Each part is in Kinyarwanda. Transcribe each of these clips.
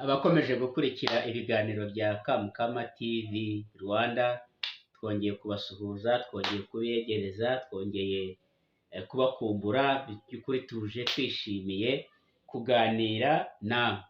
Abakomeje gukurikira ibiganiro bya Kamukama TV Rwanda, twongeye kubasuhuza, twongeye kubegereza, twongeye kubakumbura. By'ukuri tuje twishimiye kuganira namwe.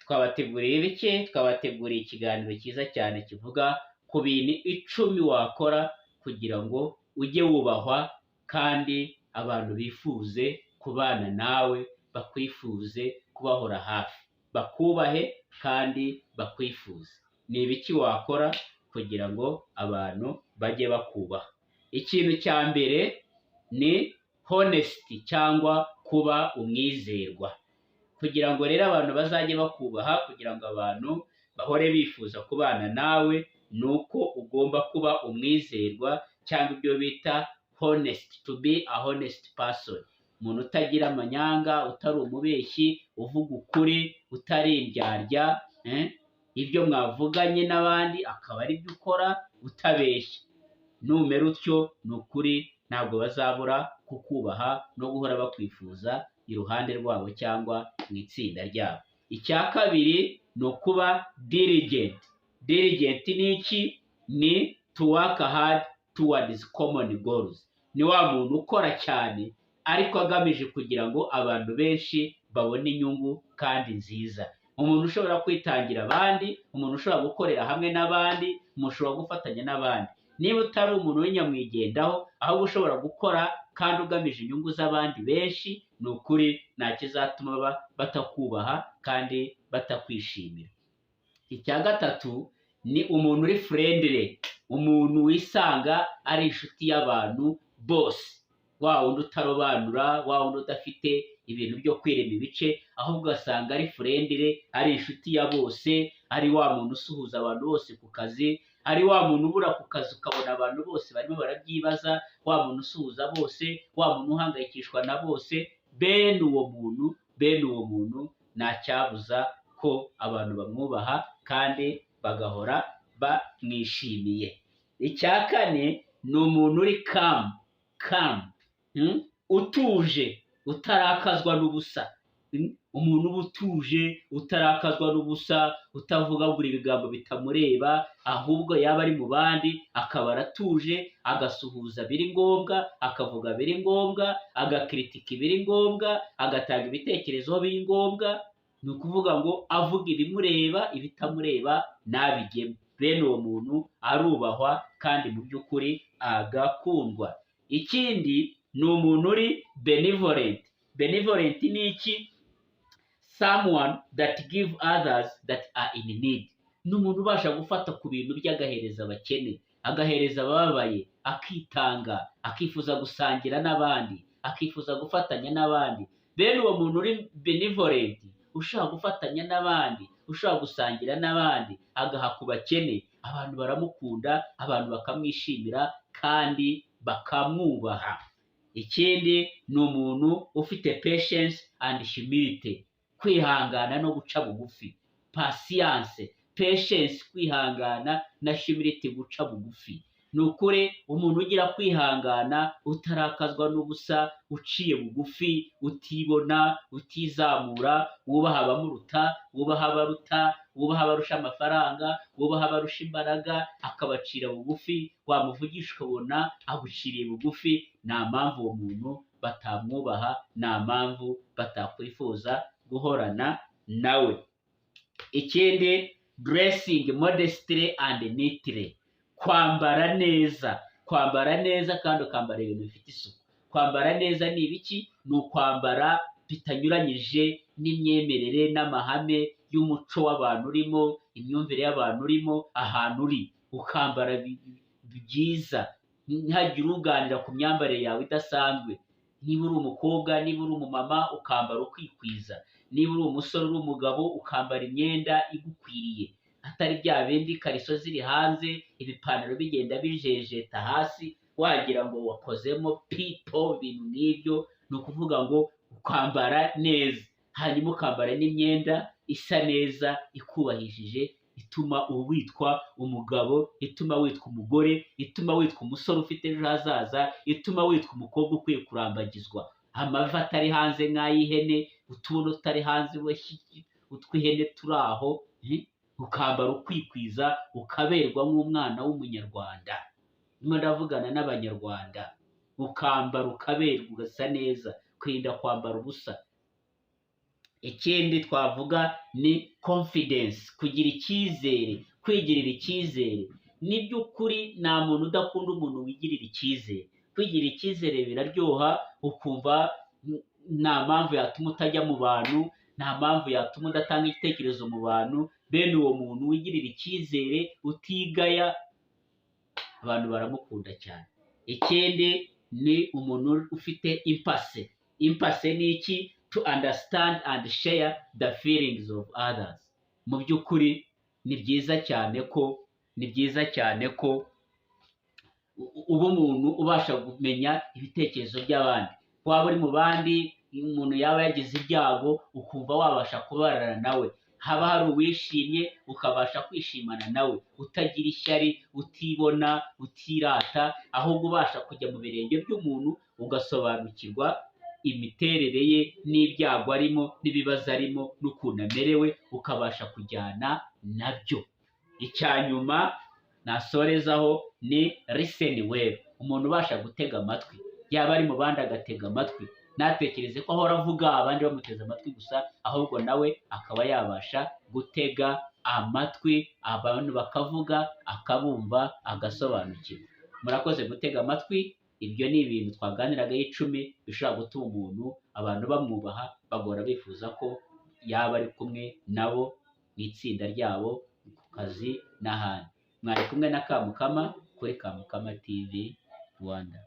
Twabateguriye bike, twabateguriye ikiganiro cyiza cyane kivuga ku bintu 10 wakora kugira ngo ujye wubahwa kandi abantu bifuze kubana nawe, bakwifuze kubahora hafi, bakubahe kandi bakwifuza. Ni ibiki wakora kugira ngo abantu bajye bakubaha? Ikintu cya mbere ni honesty cyangwa kuba umwizerwa. Kugira ngo rero abantu bazajye bakubaha, kugira ngo abantu bahore bifuza kubana nawe, ni uko ugomba kuba umwizerwa cyangwa ibyo bita honest, to be a honest person. Umuntu utagira amanyanga, utari umubeshyi, uvuga ukuri, utari indyarya, ibyo mwavuganye n'abandi akaba ari byo ukora, utabeshya. Numera utyo, ni ukuri ntabwo bazabura kukubaha no guhora bakwifuza iruhande rwabo cyangwa mu itsinda ryabo. Icya kabiri ni ukuba diligent. Diligent ni iki? Ni to work hard towards common goals. Ni wa muntu ukora cyane ariko agamije kugira ngo abantu benshi babone inyungu kandi nziza. Umuntu ushobora kwitangira abandi, umuntu ushobora gukorera hamwe n'abandi, umuntu ushobora gufatanya n'abandi. Niba utari umuntu w'inyamwigendaho, ahubwo ushobora gukora kandi ugamije inyungu z'abandi benshi, ni ukuri nta kizatuma batakubaha kandi batakwishimira. Icya gatatu ni umuntu uri friendly, umuntu wisanga ari inshuti y'abantu bose. Wa wundi utarobanura, wa wundi udafite ibintu byo kwirema ibice, ahubwo ugasanga ari friendly, ari inshuti ya bose, ari wa muntu usuhuza abantu bose ku kazi, ari wa muntu ubura ku kazi ukabona abantu bose barimo barabyibaza, wa muntu usuhuza bose, wa muntu uhangayikishwa na bose. Bene uwo muntu nta cyabuza ko abantu bamwubaha kandi bagahora bamwishimiye. Icya kane ni umuntu uri calm, utuje, utarakazwa n'ubusa. Umuntu uba utuje, utarakazwa n'ubusa, utavugagura ibigambo bitamureba, ahubwo yaba ari mu bandi akaba aratuje, agasuhuza biri ngombwa, akavuga biri ngombwa, agakritika ibiri ngombwa, agatanga ibitekerezo biri ngombwa. Ni ukuvuga ngo avuga ibimureba, ibitamureba ntabigemo. Bene uwo muntu arubahwa kandi mu by'ukuri agakundwa. Ikindi ni umuntu uri benevolent. Benevolent ni iki? Someone that give others that are in need. Ni umuntu ubasha gufata ku bintu by'agahereza abakene, agahereza abababaye, akitanga, akifuza gusangira n'abandi, akifuza gufatanya n'abandi. Bene uwo muntu uri benevolent, ushaka gufatanya n'abandi, ushaka gusangira n'abandi, agaha ku bakene, abantu baramukunda, abantu bakamwishimira kandi bakamwubaha. Ikindi ni umuntu ufite patience and humility, kwihangana no guca bugufi. Patience, patience, kwihangana, na humility, guca bugufi. Ni ukuri umuntu ugira kwihangana, utarakazwa n'ubusa, uciye bugufi, utibona, utizamura, wubaha abamuruta, wubaha abaruta, wubaha abarusha amafaranga, wubaha abarusha imbaraga, akabacira bugufi. Wamuvugisha ukabona aguciriye bugufi. Nta mpamvu uwo muntu batamwubaha, nta mpamvu batakwifuza guhorana nawe. Ikindi, dressing modestly and neatly, kwambara neza. Kwambara neza kandi ukambara ibintu bifite isuku. Kwambara neza ni ibiki? Ni ukwambara bitanyuranyije n'imyemerere n'amahame y'umuco w'abantu urimo, imyumvire y'abantu urimo, ahantu uri. Ukambara byiza, ntihagire uganira ku myambarire yawe idasanzwe. Niba uri umukobwa, niba uri umumama, ukambara ukikwiza. Niba uri umusore, uri umugabo, ukambara imyenda igukwiriye, atari bya bindi kariso ziri hanze, ibipantaro bigenda bijejeta hasi wagira ngo wakozemo pipo, ibintu nk'ibyo. Ni ukuvuga ngo ukambara neza, hanyuma ukambara n'imyenda isa neza, ikubahishije, ituma witwa umugabo, ituma witwa umugore, ituma witwa umusore ufite ejo hazaza, ituma witwa umukobwa ukwiye kurambagizwa. Amavi atari hanze nk'ay'ihene, utubuno tutari hanze utw'ihene turi aho, ukambara ukikwiza ukaberwa nk'umwana w'umunyarwanda. Ndimo ndavugana n'abanyarwanda, ukambara ukaberwa ugasa neza, kwirinda kwambara ubusa. Ikindi twavuga ni confidence, kugira icyizere, kwigirira icyizere. Ni by'ukuri nta muntu udakunda umuntu wigirira icyizere. Kwigirira icyizere biraryoha, ukumva nta mpamvu yatuma utajya mu bantu, nta mpamvu yatuma udatanga igitekerezo mu bantu. Bene uwo muntu wigirira icyizere utigaya, abantu baramukunda cyane. Ikindi ni umuntu ufite impase. Impase ni iki? To understand and share the feelings of others. Mu by'ukuri ni byiza cyane ko uba umuntu ubasha kumenya ibitekerezo by'abandi. Waba uri mu bandi, umuntu yaba yagize ibyago ukumva wabasha kubarana nawe. Haba hari uwishimye ukabasha kwishimana nawe, utagira ishyari, utibona, utirata, ahubwo ubasha kujya mu birenge by'umuntu ugasobanukirwa imiterere ye n'ibyago arimo n'ibibazo arimo n'ukuntu amerewe, ukabasha kujyana nabyo. Icya nyuma nasorezaho ni listen well, umuntu ubasha gutega amatwi. Yaba ari mu bandi agatega amatwi, ntatekereze ko ahora avuga abandi bamuteze amatwi gusa, ahubwo nawe akaba yabasha gutega amatwi, abantu bakavuga akabumva agasobanukirwa. Murakoze gutega amatwi. Ibyo ni ibintu twaganiragaho 10 bishobora gutuma umuntu abantu bamwubaha, bagora bifuza ko yaba ari kumwe nabo mu itsinda ryabo, ku kazi n'ahandi. Mwari kumwe na Kamukama kuri Kamukama TV Rwanda.